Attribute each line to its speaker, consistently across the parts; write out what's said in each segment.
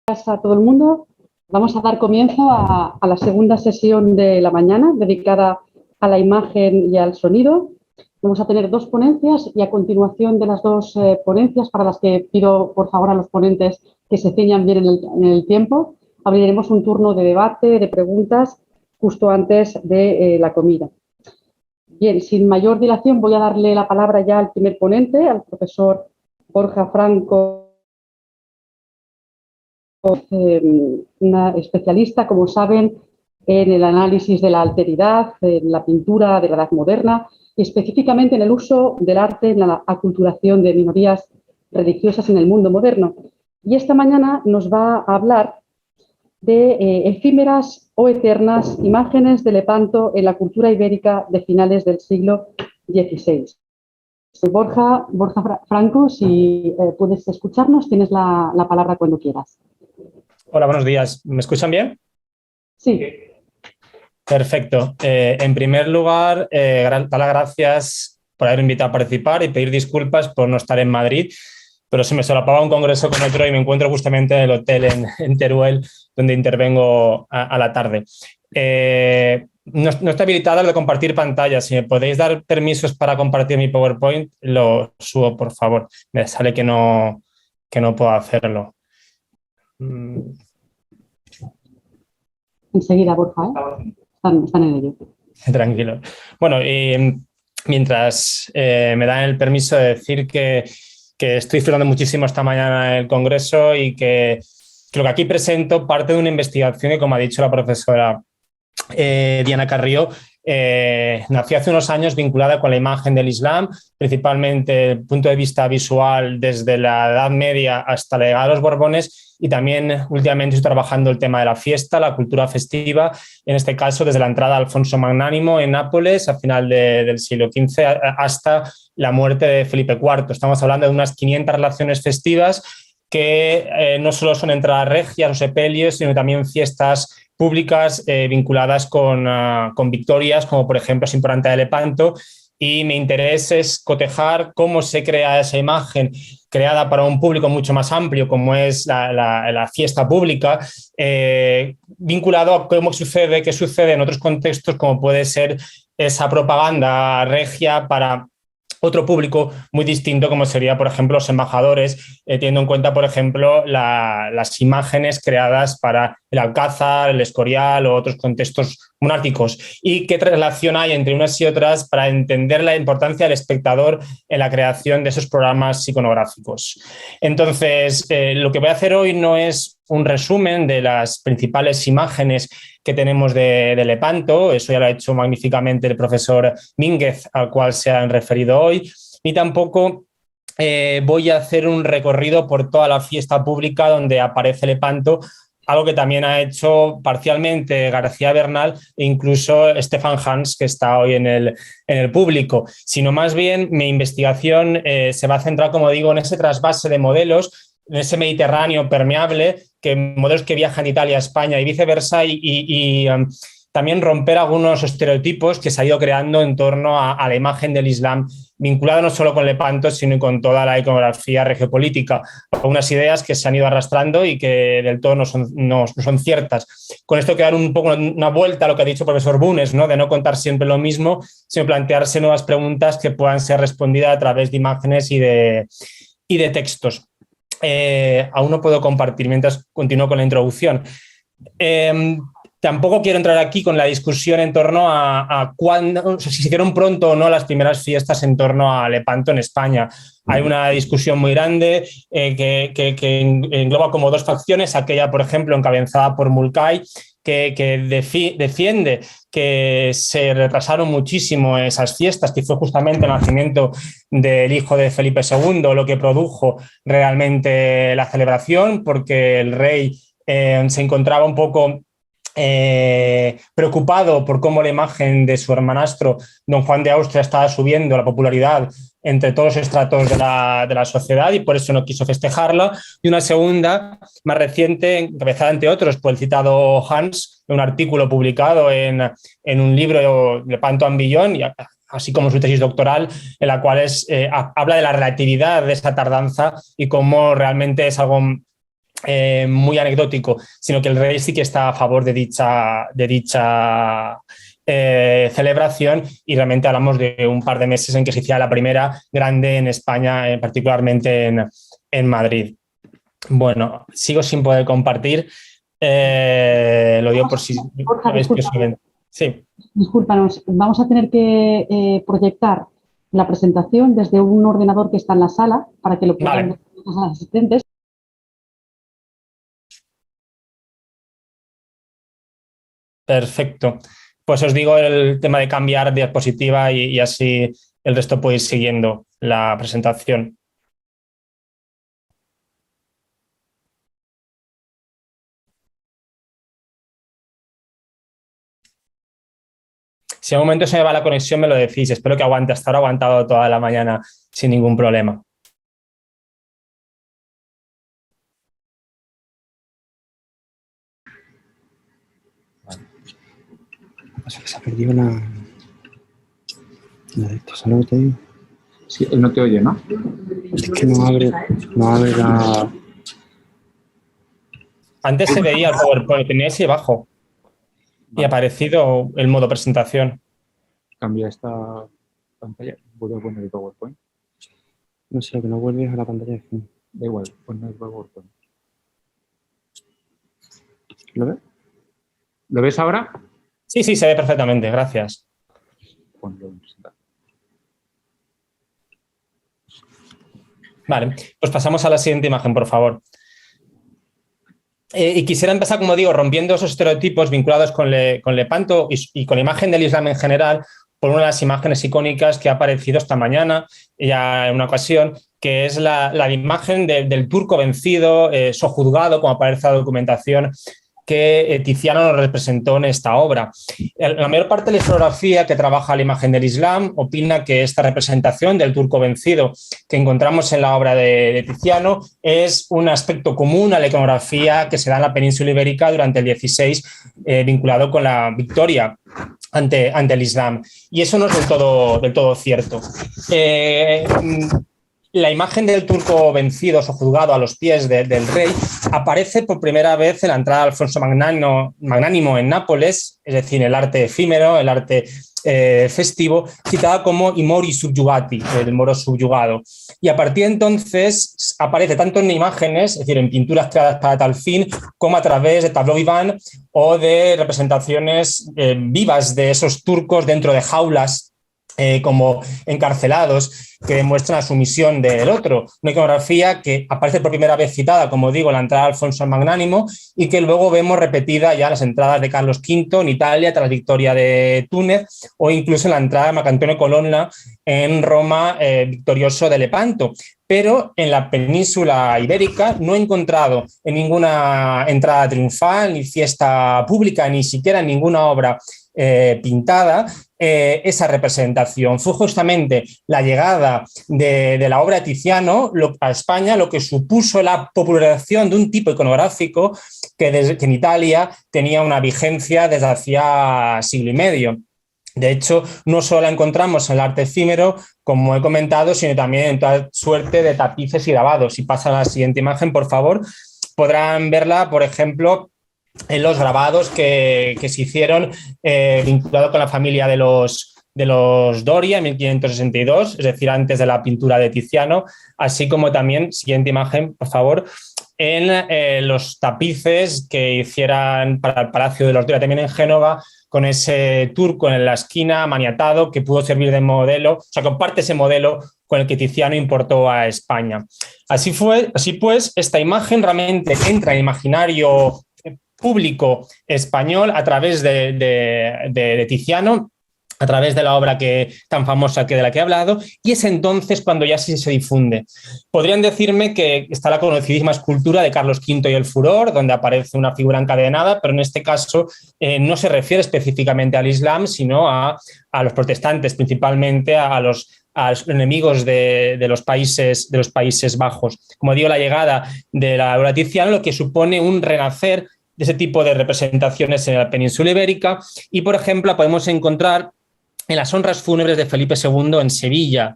Speaker 1: Gracias a todo el mundo. Vamos a dar comienzo a la segunda sesión de la mañana dedicada a la imagen y al sonido. Vamos a tener dos ponencias y a continuación de las dos ponencias, para las que pido por favor a los ponentes que se ciñan bien en el tiempo, abriremos un turno de debate, de preguntas, justo antes de la comida. Bien, sin mayor dilación voy a darle la palabra ya al primer ponente, al profesor Borja Franco, una especialista, como saben, en el análisis de la alteridad, en la pintura de la Edad Moderna y específicamente en el uso del arte en la aculturación de minorías religiosas en el mundo moderno. Y esta mañana nos va a hablar de efímeras o eternas imágenes de Lepanto en la cultura ibérica de finales del siglo XVI. Borja Franco, si puedes escucharnos, tienes la palabra cuando quieras.
Speaker 2: Hola, buenos días. ¿Me escuchan bien?
Speaker 1: Sí.
Speaker 2: Perfecto. En primer lugar, dar las gracias por haber invitado a participar y pedir disculpas por no estar en Madrid, pero se me solapaba un congreso con otro y me encuentro justamente en el hotel en Teruel, donde intervengo a la tarde. No está habilitada lo de compartir pantalla. Si me podéis dar permisos para compartir mi PowerPoint, lo subo, por favor. Me sale que no puedo hacerlo.
Speaker 1: Enseguida, Borja, ¿eh? Están en ello.
Speaker 2: Tranquilo. Bueno, mientras me dan el permiso de decir que estoy disfrutando muchísimo esta mañana en el Congreso y que lo que aquí presento parte de una investigación que, como ha dicho la profesora Diana Carrió, nació hace unos años vinculada con la imagen del Islam, principalmente desde el punto de vista visual desde la Edad Media hasta la llegada de los Borbones, y también últimamente estoy trabajando el tema de la fiesta, la cultura festiva, en este caso desde la entrada de Alfonso Magnánimo en Nápoles a final del siglo XV hasta la muerte de Felipe IV. Estamos hablando de unas 500 relaciones festivas que no solo son entradas regias o sepelios, sino también fiestas públicas vinculadas con victorias, como por ejemplo es importante de Lepanto, y mi interés es cotejar cómo se crea esa imagen creada para un público mucho más amplio, como es la fiesta pública, vinculado a qué sucede en otros contextos, como puede ser esa propaganda regia para otro público muy distinto, como sería, por ejemplo, los embajadores, teniendo en cuenta, por ejemplo, las imágenes creadas para el Alcázar, el Escorial o otros contextos monárquicos, y qué relación hay entre unas y otras para entender la importancia del espectador en la creación de esos programas iconográficos. Entonces, lo que voy a hacer hoy no es un resumen de las principales imágenes que tenemos de Lepanto, eso ya lo ha hecho magníficamente el profesor Mínguez, al cual se han referido hoy, ni tampoco voy a hacer un recorrido por toda la fiesta pública donde aparece Lepanto, algo que también ha hecho parcialmente García Bernal e incluso Stefan Hans, que está hoy en el público, sino más bien mi investigación se va a centrar, como digo, en ese trasvase de modelos, en ese Mediterráneo permeable, modelos que viajan de Italia a España y viceversa, y también romper algunos estereotipos que se ha ido creando en torno a la imagen del Islam, vinculada no solo con Lepanto, sino con toda la iconografía regiopolítica. Algunas ideas que se han ido arrastrando y que del todo no son ciertas. Con esto quiero dar un poco una vuelta a lo que ha dicho el profesor Bunes, ¿no? De no contar siempre lo mismo, sino plantearse nuevas preguntas que puedan ser respondidas a través de imágenes y de textos. Aún no puedo compartir mientras continúo con la introducción. Tampoco quiero entrar aquí con la discusión en torno a cuándo, si se hicieron pronto o no las primeras fiestas en torno a Lepanto en España. Hay una discusión muy grande que engloba como dos facciones, aquella, por ejemplo, encabezada por Mulcahy, que defiende que se retrasaron muchísimo esas fiestas, que fue justamente el nacimiento del hijo de Felipe II lo que produjo realmente la celebración, porque el rey se encontraba un poco preocupado por cómo la imagen de su hermanastro, don Juan de Austria, estaba subiendo la popularidad entre todos los estratos de la sociedad, y por eso no quiso festejarla. Y una segunda, más reciente, encabezada entre otros por el citado Hans, un artículo publicado en un libro, Lepanto and Beyond, así como su tesis doctoral, en la cual habla de la relatividad de esta tardanza y cómo realmente es algo muy anecdótico, sino que el rey sí que está a favor de dicha celebración, y realmente hablamos de un par de meses en que se hiciera la primera grande en España, particularmente en Madrid. Bueno, sigo sin poder compartir. Lo digo por si
Speaker 1: Borja,
Speaker 2: lo veis que sí.
Speaker 1: Discúlpanos, vamos a tener que proyectar la presentación desde un ordenador que está en la sala para que lo puedan ver los asistentes.
Speaker 2: Perfecto. Pues os digo el tema de cambiar diapositiva y así el resto podéis siguiendo la presentación. Si en un momento se me va la conexión, me lo decís. Espero que aguante. Hasta ahora ha aguantado toda la mañana sin ningún problema.
Speaker 3: O sea, que se ha perdido la de esto, ¿sabes lo que te digo?
Speaker 4: Sí, él no te oye, ¿no?
Speaker 3: Es que no abre la...
Speaker 2: Antes se veía el PowerPoint, tenía ese bajo. Y ha aparecido el modo presentación.
Speaker 4: Cambia esta pantalla. Vuelvo a poner el PowerPoint.
Speaker 3: No sé, que no vuelves a la pantalla de fondo.
Speaker 4: Da igual, pon el PowerPoint.
Speaker 3: ¿Lo ves?
Speaker 4: ¿Lo ves ahora?
Speaker 2: Sí, sí, se ve perfectamente. Gracias.
Speaker 4: Ponlo en presentar.
Speaker 2: Vale, pues pasamos a la siguiente imagen, por favor. Y quisiera empezar, como digo, rompiendo esos estereotipos vinculados con Lepanto y con la imagen del Islam en general, por una de las imágenes icónicas que ha aparecido esta mañana, ya en una ocasión, que es la imagen del turco vencido, sojuzgado, como aparece en la documentación, que Tiziano nos representó en esta obra. La mayor parte de la historiografía que trabaja la imagen del Islam opina que esta representación del turco vencido que encontramos en la obra de Tiziano es un aspecto común a la iconografía que se da en la península ibérica durante el 16, vinculado con la victoria ante el Islam. Y eso no es del todo cierto. La imagen del turco vencido, sojuzgado a los pies del rey, aparece por primera vez en la entrada de Alfonso Magnánimo en Nápoles, es decir, el arte efímero, el arte festivo, citada como I mori subjugati, el moro subyugado. Y a partir de entonces aparece tanto en imágenes, es decir, en pinturas creadas para tal fin, como a través de tableau vivant o de representaciones vivas de esos turcos dentro de jaulas, como encarcelados, que demuestran la sumisión del otro. Una iconografía que aparece por primera vez citada, como digo, en la entrada de Alfonso el Magnánimo, y que luego vemos repetida ya en las entradas de Carlos V en Italia tras la victoria de Túnez, o incluso en la entrada de Marcantonio Colonna en Roma, victorioso de Lepanto. Pero en la península ibérica no he encontrado en ninguna entrada triunfal, ni fiesta pública, ni siquiera en ninguna obra pintada, esa representación. Fue justamente la llegada de la obra de Tiziano a España lo que supuso la popularización de un tipo iconográfico que en Italia tenía una vigencia desde hacía siglo y medio. De hecho, no solo la encontramos en el arte efímero, como he comentado, sino también en toda suerte de tapices y grabados. Si pasan a la siguiente imagen, por favor, podrán verla, por ejemplo, en los grabados que se hicieron vinculados con la familia de los Doria en 1562, es decir, antes de la pintura de Tiziano, así como también, siguiente imagen, por favor, en los tapices que hicieran para el Palacio de los Doria, también en Génova, con ese turco en la esquina maniatado que pudo servir de modelo, o sea, comparte ese modelo con el que Tiziano importó a España. Así pues, esta imagen realmente entra en el imaginario público español a través de Tiziano, a través de la obra tan famosa de la que he hablado, y es entonces cuando ya sí se difunde. Podrían decirme que está la conocidísima escultura de Carlos V y el furor, donde aparece una figura encadenada, pero en este caso no se refiere específicamente al Islam, sino a los protestantes, principalmente a los enemigos de los Países Bajos. Como digo, la llegada de la obra de Tiziano, lo que supone un renacer de ese tipo de representaciones en la península ibérica, y, por ejemplo, podemos encontrar en las honras fúnebres de Felipe II en Sevilla.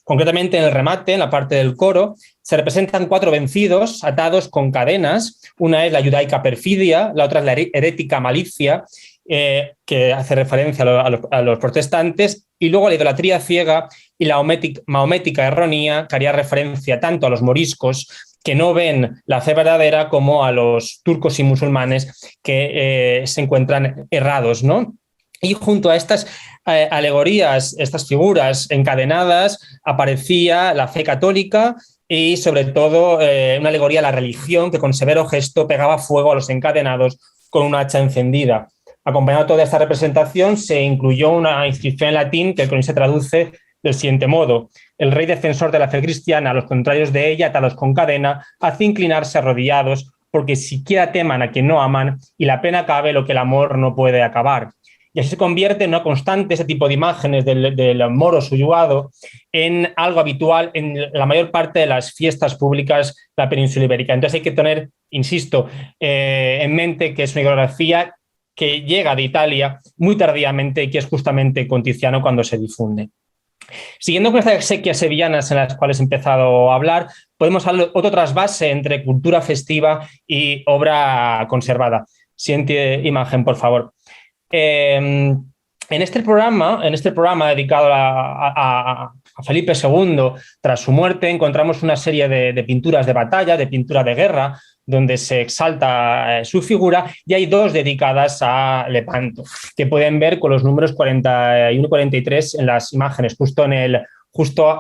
Speaker 2: Concretamente, en el remate, en la parte del coro, se representan 4 vencidos atados con cadenas. Una es la judaica perfidia, la otra es la herética malicia, que hace referencia a los protestantes, y luego la idolatría ciega y la mahomética errónea, que haría referencia tanto a los moriscos, que no ven la fe verdadera, como a los turcos y musulmanes, que se encuentran errados, ¿no? Y junto a estas alegorías, estas figuras encadenadas, aparecía la fe católica y, sobre todo, una alegoría a la religión, que con severo gesto pegaba fuego a los encadenados con una hacha encendida. Acompañado de toda esta representación, se incluyó una inscripción en latín que el cronista traduce del siguiente modo: el rey defensor de la fe cristiana, a los contrarios de ella, atados con cadena, hace inclinarse arrodillados, porque siquiera teman a quien no aman, y la pena acabe lo que el amor no puede acabar. Y así se convierte en una constante ese tipo de imágenes del moro subyugado en algo habitual en la mayor parte de las fiestas públicas de la península ibérica. Entonces hay que tener, insisto, en mente que es una iconografía que llega de Italia muy tardíamente y que es justamente con Tiziano cuando se difunde. Siguiendo con estas exequias sevillanas en las cuales he empezado a hablar, podemos hablar de otro trasvase entre cultura festiva y obra conservada. Siguiente imagen, por favor. En este programa dedicado a Felipe II, tras su muerte, encontramos una serie de pinturas de batalla, de pintura de guerra, donde se exalta su figura, y hay 2 dedicadas a Lepanto, que pueden ver con los números 41 y 43 en las imágenes, justo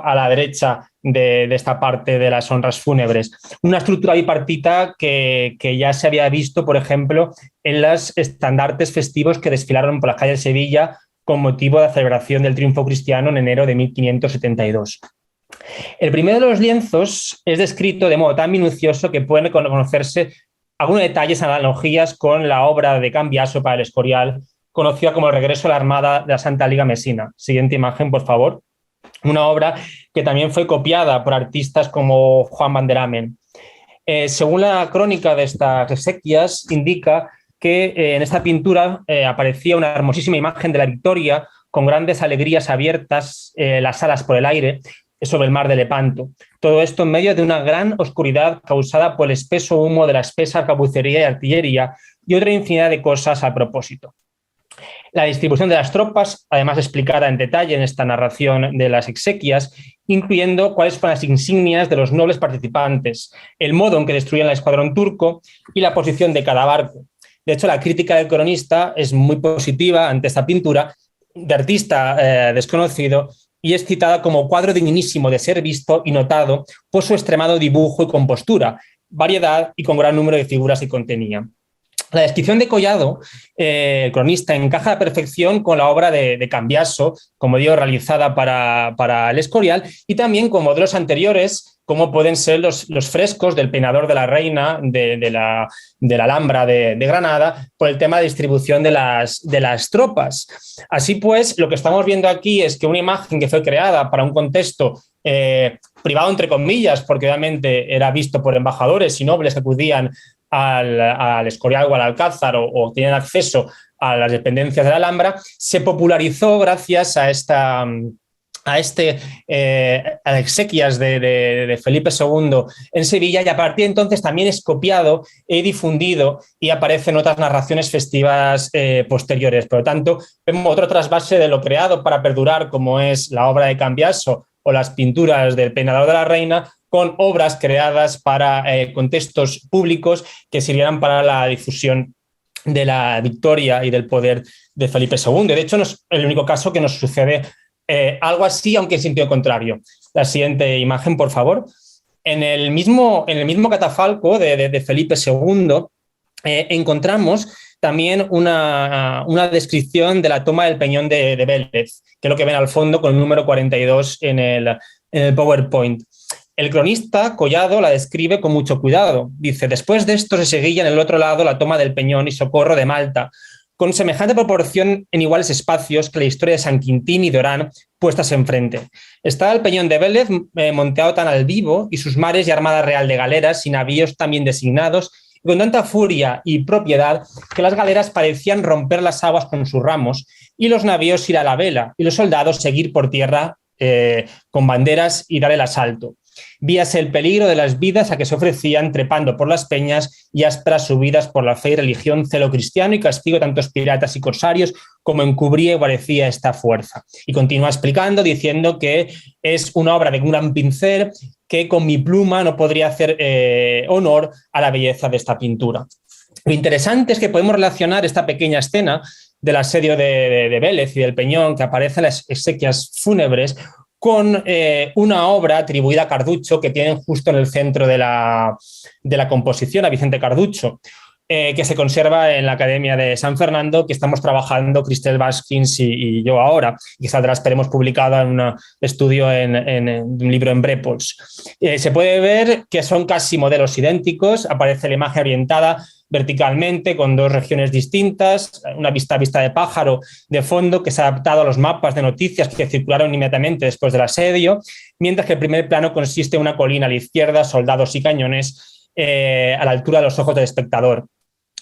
Speaker 2: a la derecha de esta parte de las honras fúnebres. Una estructura bipartita que ya se había visto, por ejemplo, en los estandartes festivos que desfilaron por las calles de Sevilla con motivo de la celebración del triunfo cristiano en enero de 1572. El primero de los lienzos es descrito de modo tan minucioso que pueden conocerse algunos detalles, analogías con la obra de Cambiaso para el Escorial, conocida como El regreso a la Armada de la Santa Liga Mesina. Siguiente imagen, por favor. Una obra que también fue copiada por artistas como Juan Vanderamen. Según la crónica de estas exequias, indica que en esta pintura aparecía una hermosísima imagen de la Victoria con grandes alegrías abiertas, las alas por el aire, sobre el mar de Lepanto. Todo esto en medio de una gran oscuridad causada por el espeso humo de la espesa arcabucería y artillería, y otra infinidad de cosas a propósito. La distribución de las tropas, además explicada en detalle en esta narración de las exequias, incluyendo cuáles fueron las insignias de los nobles participantes, el modo en que destruían el escuadrón turco y la posición de cada barco. De hecho, la crítica del cronista es muy positiva ante esta pintura de artista desconocido, y es citada como cuadro dignísimo de ser visto y notado por su extremado dibujo y compostura, variedad y con gran número de figuras que contenía. La descripción de Collado, el cronista, encaja a la perfección con la obra de Cambiaso, como digo, realizada para el Escorial, y también con modelos anteriores, como pueden ser los frescos del peinador de la reina de la Alhambra de Granada, por el tema de distribución de las tropas. Así pues, lo que estamos viendo aquí es que una imagen que fue creada para un contexto privado, entre comillas, porque obviamente era visto por embajadores y nobles que acudían al Escorial o al Alcázar o tenían acceso a las dependencias de la Alhambra, se popularizó gracias a las exequias de Felipe II en Sevilla, y a partir de entonces también es copiado y difundido y aparece en otras narraciones festivas posteriores. Por lo tanto, vemos otro trasvase de lo creado para perdurar, como es la obra de Cambiaso o las pinturas del peinador de la reina, con obras creadas para contextos públicos que sirvieran para la difusión de la victoria y del poder de Felipe II. De hecho, no es el único caso que nos sucede algo así, aunque en sentido contrario. La siguiente imagen, por favor. En el mismo catafalco de Felipe II encontramos también una descripción de la toma del Peñón de Vélez, que es lo que ven al fondo con el número 42 en el PowerPoint. El cronista Collado la describe con mucho cuidado. Dice: después de esto se seguía en el otro lado la toma del Peñón y Socorro de Malta, con semejante proporción en iguales espacios que la historia de San Quintín y de Orán puestas enfrente. Estaba el Peñón de Vélez monteado tan al vivo, y sus mares y armada real de galeras y navíos también designados, y con tanta furia y propiedad que las galeras parecían romper las aguas con sus ramos, y los navíos ir a la vela, y los soldados seguir por tierra con banderas y dar el asalto. Víase el peligro de las vidas a que se ofrecían trepando por las peñas y ásperas subidas por la fe y religión, celo cristiano y castigo de tantos piratas y corsarios como encubría y guarecía esta fuerza. Y continúa explicando, diciendo que es una obra de un gran pincel que con mi pluma no podría hacer honor a la belleza de esta pintura. Lo interesante es que podemos relacionar esta pequeña escena del asedio de Vélez y del Peñón, que aparece en las exequias fúnebres, con una obra atribuida a Carducho que tienen justo en el centro de la composición, a Vicente Carducho, que se conserva en la Academia de San Fernando, que estamos trabajando Cristel Baskins y yo ahora, y saldrá, esperemos, publicada en un estudio, en un libro en Brepols. Se puede ver que son casi modelos idénticos, aparece la imagen orientada verticalmente con dos regiones distintas, una vista de pájaro de fondo que se ha adaptado a los mapas de noticias que circularon inmediatamente después del asedio, mientras que el primer plano consiste en una colina a la izquierda, soldados y cañones a la altura de los ojos del espectador.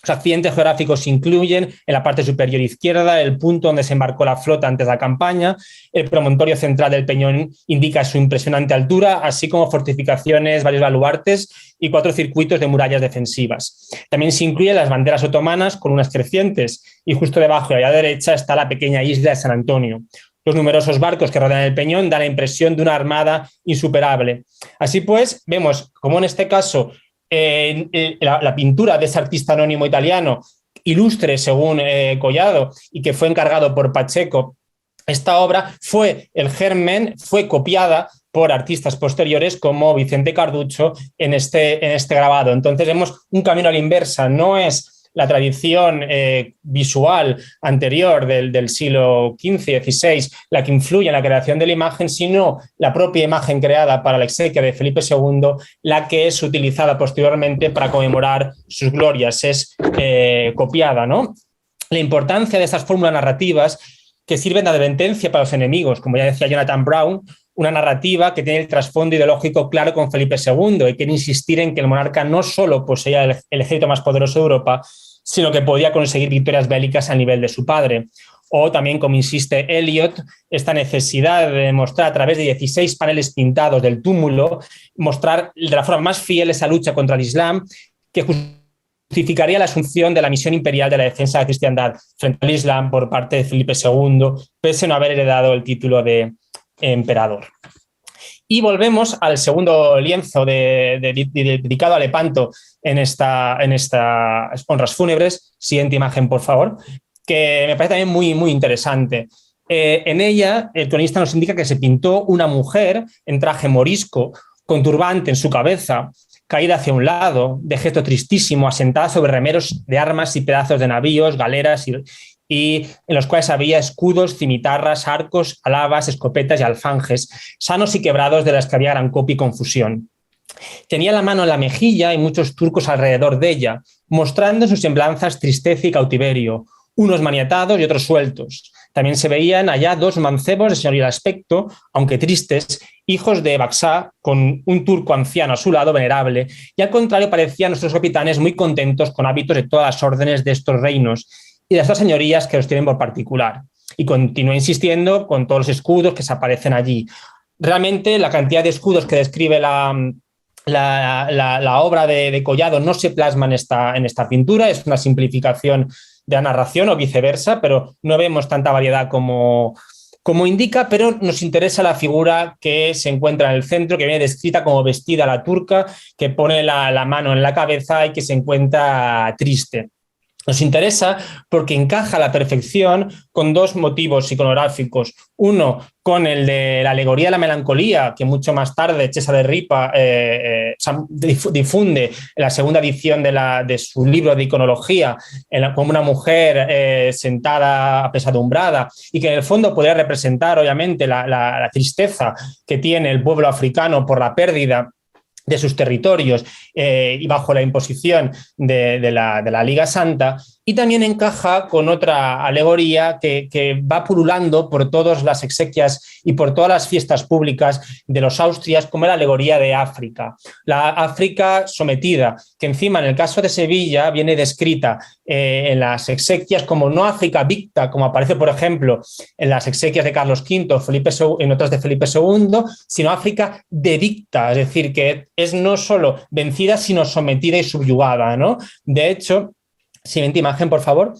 Speaker 2: Los accidentes geográficos incluyen en la parte superior izquierda el punto donde se embarcó la flota antes de la campaña, el promontorio central del Peñón indica su impresionante altura, así como fortificaciones, varios baluartes y 4 circuitos de murallas defensivas. También se incluyen las banderas otomanas con unas crecientes y justo debajo y a la derecha está la pequeña isla de San Antonio. Los numerosos barcos que rodean el Peñón dan la impresión de una armada insuperable. Así pues, vemos como en este caso la pintura de ese artista anónimo italiano, ilustre según Collado, y que fue encargado por Pacheco, esta obra fue el germen, fue copiada por artistas posteriores como Vicente Carducho en este grabado. Entonces vemos un camino a la inversa, no es la tradición visual anterior del siglo XV, XVI, la que influye en la creación de la imagen, sino la propia imagen creada para la exequia de Felipe II, la que es utilizada posteriormente para conmemorar sus glorias, es copiada, ¿no? La importancia de estas fórmulas narrativas que sirven de advertencia para los enemigos, como ya decía Jonathan Brown, una narrativa que tiene el trasfondo ideológico claro con Felipe II y quiere insistir en que el monarca no solo poseía el ejército más poderoso de Europa, sino que podía conseguir victorias bélicas al nivel de su padre. O también, como insiste Eliot, esta necesidad de mostrar a través de 16 paneles pintados del túmulo, mostrar de la forma más fiel esa lucha contra el Islam, que justificaría la asunción de la misión imperial de la defensa de la cristiandad frente al Islam por parte de Felipe II, pese a no haber heredado el título de emperador. Y volvemos al segundo lienzo dedicado a Lepanto en estas honras fúnebres. Siguiente imagen, por favor, que me parece también muy, muy interesante. En ella, el cronista nos indica que se pintó una mujer en traje morisco, con turbante en su cabeza, caída hacia un lado, de gesto tristísimo, asentada sobre remeros de armas y pedazos de navíos, galeras y en los cuales había escudos, cimitarras, arcos, alabas, escopetas y alfanjes, sanos y quebrados, de las que había gran copia y confusión. Tenía la mano en la mejilla y muchos turcos alrededor de ella, mostrando en sus semblanzas tristeza y cautiverio, unos maniatados y otros sueltos. También se veían allá 2 mancebos de señorial aspecto, aunque tristes, hijos de Baksá, con un turco anciano a su lado, venerable, y al contrario parecían nuestros capitanes muy contentos con hábitos de todas las órdenes de estos reinos y de estas señorías que los tienen por particular. Y continúa insistiendo con todos los escudos que se aparecen allí. Realmente la cantidad de escudos que describe la obra de Collado no se plasma en esta pintura, es una simplificación de la narración o viceversa, pero no vemos tanta variedad como indica, pero nos interesa la figura que se encuentra en el centro, que viene descrita como vestida a la turca, que pone la mano en la cabeza y que se encuentra triste. Nos interesa porque encaja a la perfección con 2 motivos iconográficos. Uno, con el de la alegoría de la melancolía, que mucho más tarde Cesare Ripa difunde en la segunda edición de su libro de iconología, como una mujer sentada apesadumbrada, y que en el fondo podría representar, obviamente, la tristeza que tiene el pueblo africano por la pérdida de sus territorios y bajo la imposición de la Liga Santa. y también encaja con otra alegoría que va pululando por todas las exequias y por todas las fiestas públicas de los Austrias, como la alegoría de África. La África sometida, que encima en el caso de Sevilla viene descrita en las exequias como no África victa, como aparece, por ejemplo, en las exequias de Carlos V, en otras de Felipe II, sino África devicta, es decir, que es no solo vencida, sino sometida y subyugada, ¿no? De hecho, siguiente imagen, por favor.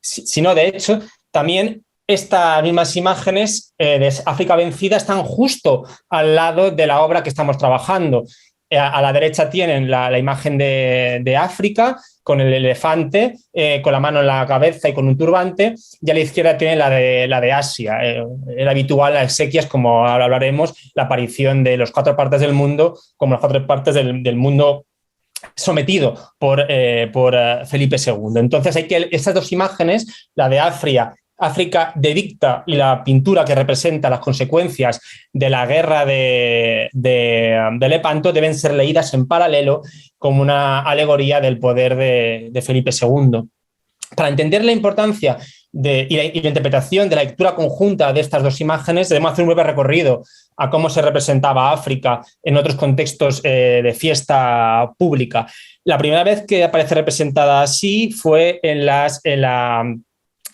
Speaker 2: Si no, de hecho, también estas mismas imágenes de África vencida están justo al lado de la obra que estamos trabajando. A la derecha tienen la imagen de África con el elefante, con la mano en la cabeza y con un turbante, y a la izquierda tienen la de Asia. Era habitual en las exequias, como ahora hablaremos, la aparición de las 4 partes del mundo, como las 4 partes del mundo sometido por Felipe II. Entonces hay que estas 2 imágenes, la de África devicta y la pintura que representa las consecuencias de la guerra de Lepanto, deben ser leídas en paralelo como una alegoría del poder de Felipe II. Para entender la importancia y la interpretación de la lectura conjunta de estas 2 imágenes, debemos hacer un breve recorrido a cómo se representaba África en otros contextos de fiesta pública. La primera vez que aparece representada así fue en las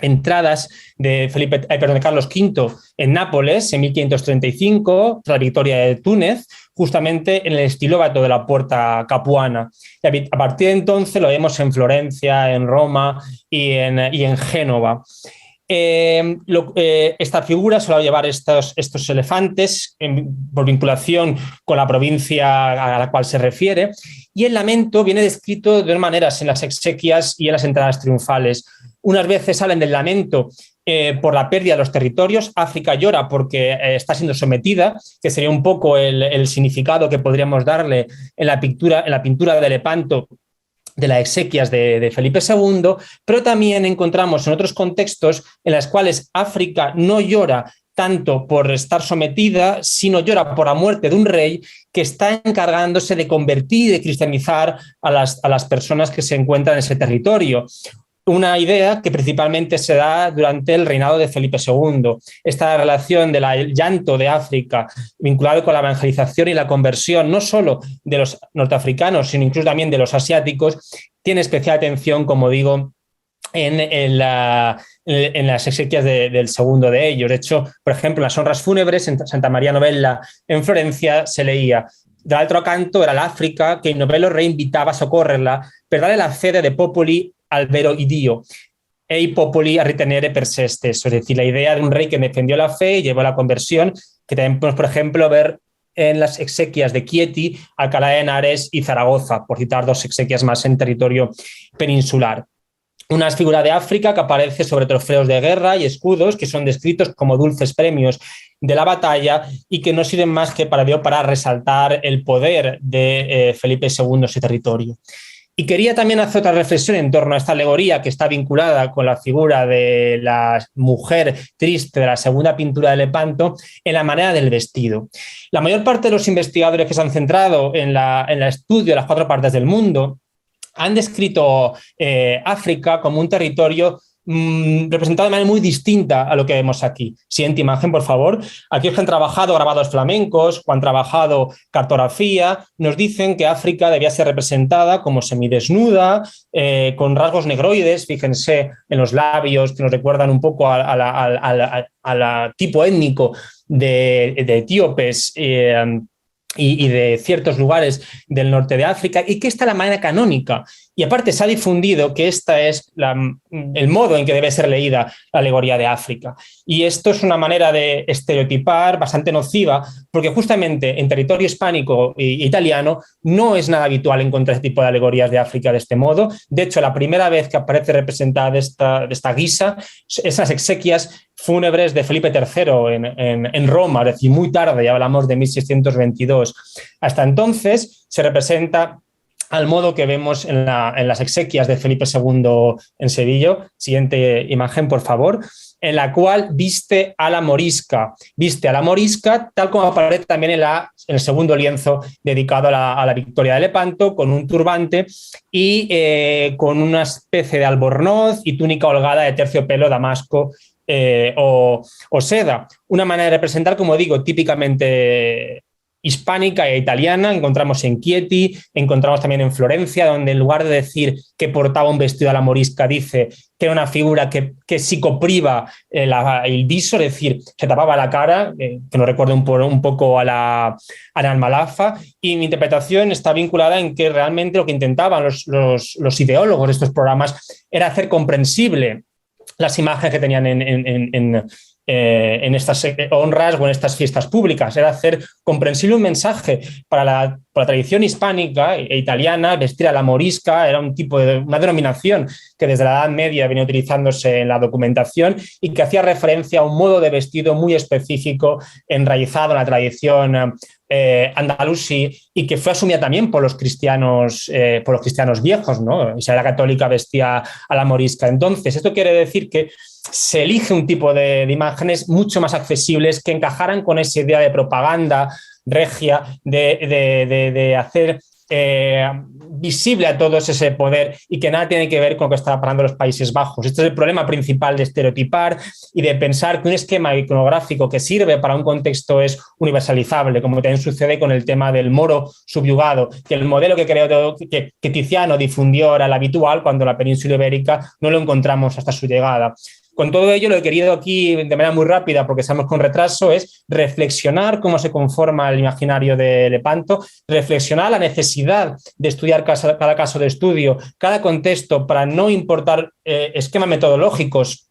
Speaker 2: entradas de Carlos V en Nápoles en 1535, tras la victoria de Túnez, justamente en el estilóbato de la Puerta Capuana. Y a partir de entonces lo vemos en Florencia, en Roma y en Génova. Esta figura suele llevar estos elefantes por vinculación con la provincia a la cual se refiere, y el lamento viene descrito de 2 maneras en las exequias y en las entradas triunfales. Unas veces hablan del lamento por la pérdida de los territorios. África llora porque está siendo sometida, que sería un poco el significado que podríamos darle en la pintura de Lepanto de las exequias de Felipe II, pero también encontramos en otros contextos en los cuales África no llora tanto por estar sometida, sino llora por la muerte de un rey que está encargándose de convertir y de cristianizar a las personas que se encuentran en ese territorio. Una idea que principalmente se da durante el reinado de Felipe II. Esta relación del llanto de África vinculado con la evangelización y la conversión, no solo de los norteafricanos, sino incluso también de los asiáticos, tiene especial atención, como digo, en las exequias del segundo de ellos. De hecho, por ejemplo, en las honras fúnebres en Santa María Novella en Florencia se leía: dall'altro canto era l'Africa che il novello re invitava a soccorrerla per dare la fede dei popoli al vero Dio e i popoli a ritenere per se stesso. Es decir, la idea de un rey que defendió la fe y llevó a la conversión, que también podemos, por ejemplo, ver en las exequias de Chieti, Alcalá de Henares y Zaragoza, por citar 2 exequias más en territorio peninsular. Una figura de África que aparece sobre trofeos de guerra y escudos que son descritos como dulces premios de la batalla y que no sirven más que para resaltar el poder de Felipe II en ese territorio. Y quería también hacer otra reflexión en torno a esta alegoría que está vinculada con la figura de la mujer triste de la segunda pintura de Lepanto en la manera del vestido. La mayor parte de los investigadores que se han centrado en el estudio de las 4 partes del mundo han descrito África como un territorio representado de manera muy distinta a lo que vemos aquí. Siguiente imagen, por favor. Aquellos que han trabajado grabados flamencos o han trabajado cartografía nos dicen que África debía ser representada como semidesnuda, con rasgos negroides, fíjense en los labios que nos recuerdan un poco al tipo étnico de etíopes y de ciertos lugares del norte de África, y que esta es la manera canónica. Y aparte se ha difundido que esta es el modo en que debe ser leída la alegoría de África. Y esto es una manera de estereotipar bastante nociva, porque justamente en territorio hispánico e italiano no es nada habitual encontrar este tipo de alegorías de África de este modo. De hecho, la primera vez que aparece representada de esta guisa es las exequias fúnebres de Felipe III en Roma, es decir, muy tarde, ya hablamos de 1622. Hasta entonces se representa al modo que vemos en las exequias de Felipe II en Sevilla. Siguiente imagen, por favor. en la cual viste a la morisca tal como aparece también en el segundo lienzo dedicado a la Victoria de Lepanto, con un turbante y con una especie de albornoz y túnica holgada de terciopelo, damasco o seda. Una manera de representar, como digo, típicamente hispánica e italiana. Encontramos en Chieti, encontramos también en Florencia, donde en lugar de decir que portaba un vestido a la morisca, dice que era una figura que psicopriva el viso, es decir, se tapaba la cara, que nos recuerda un poco a la Almalafa, y mi interpretación está vinculada en que realmente lo que intentaban los ideólogos de estos programas era hacer comprensible las imágenes que tenían en estas honras o en estas fiestas públicas. Era hacer comprensible un mensaje para la tradición hispánica e italiana. Vestir a la morisca era una denominación que desde la Edad Media venía utilizándose en la documentación y que hacía referencia a un modo de vestido muy específico, enraizado en la tradición andalusí, y que fue asumida también por los cristianos viejos, ¿no? Isabel la Católica vestía a la morisca. Entonces, esto quiere decir que se elige un tipo de imágenes mucho más accesibles que encajaran con esa idea de propaganda regia, de hacer visible a todos ese poder, y que nada tiene que ver con lo que estaba pasando en los Países Bajos. Este es el problema principal de estereotipar y de pensar que un esquema iconográfico que sirve para un contexto es universalizable, como también sucede con el tema del moro subyugado, que el modelo que Tiziano difundió era el habitual, cuando en la península ibérica no lo encontramos hasta su llegada. Con todo ello, lo que he querido aquí, de manera muy rápida, porque estamos con retraso, es reflexionar cómo se conforma el imaginario de Lepanto, reflexionar la necesidad de estudiar cada caso de estudio, cada contexto, para no importar esquemas metodológicos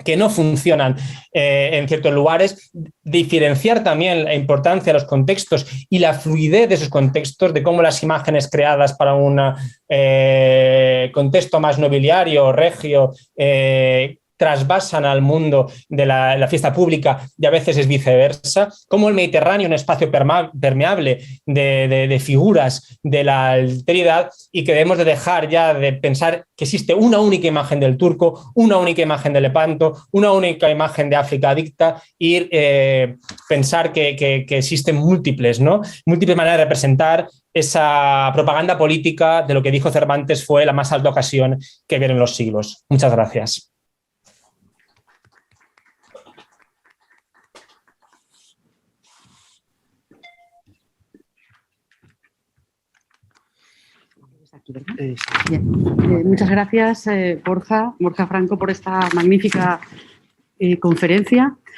Speaker 2: que no funcionan en ciertos lugares, diferenciar también la importancia de los contextos y la fluidez de esos contextos, de cómo las imágenes creadas para un contexto más nobiliario, regio, trasvasan al mundo de la fiesta pública, y a veces es viceversa, como el Mediterráneo, un espacio permeable de figuras de la alteridad, y que debemos de dejar ya de pensar que existe una única imagen del turco, una única imagen de Lepanto, una única imagen de África dicta, y pensar que existen múltiples maneras de representar esa propaganda política de lo que dijo Cervantes fue la más alta ocasión que vieron los siglos. Muchas gracias.
Speaker 1: Bien. Muchas gracias, Borja Franco, por esta magnífica conferencia.